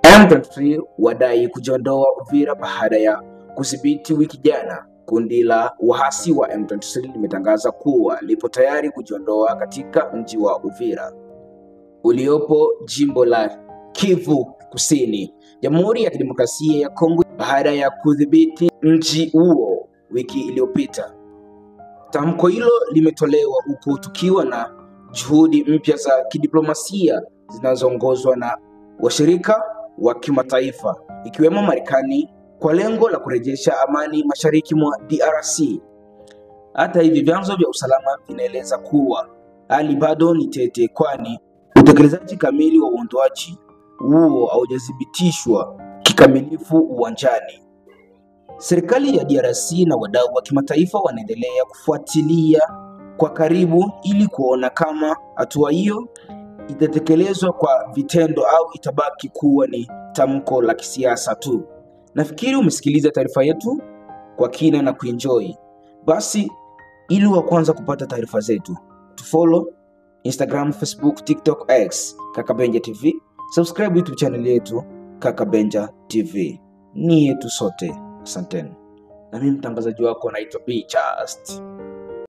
M23 wadai kujiondoa Uvira baada ya kudhibiti wiki jana. Kundi la waasi wa M23 limetangaza kuwa lipo tayari kujiondoa katika mji wa Uvira uliopo jimbo la Kivu Kusini, Jamhuri ya Kidemokrasia ya Kongo, baada ya kudhibiti mji huo wiki iliyopita. Tamko hilo limetolewa huku tukiwa na juhudi mpya za kidiplomasia zinazoongozwa na washirika wa kimataifa ikiwemo Marekani kwa lengo la kurejesha amani mashariki mwa DRC. Hata hivyo, vyanzo vya usalama vinaeleza kuwa hali bado ni tete, kwani utekelezaji kamili wa uondoaji huo haujathibitishwa kikamilifu uwanjani. Serikali ya DRC na wadau wa kimataifa wanaendelea kufuatilia kwa karibu ili kuona kama hatua hiyo itatekelezwa kwa vitendo au itabaki kuwa ni tamko la kisiasa tu. Nafikiri umesikiliza taarifa yetu kwa kina na kuenjoy. Basi ili wa kwanza kupata taarifa zetu, tufollow Instagram, Facebook, TikTok, X Kaka Benja TV. Subscribe YouTube channel yetu Kaka Benja TV. Ni yetu sote. Asanteni. Na mimi mtangazaji wako naitwa B Just.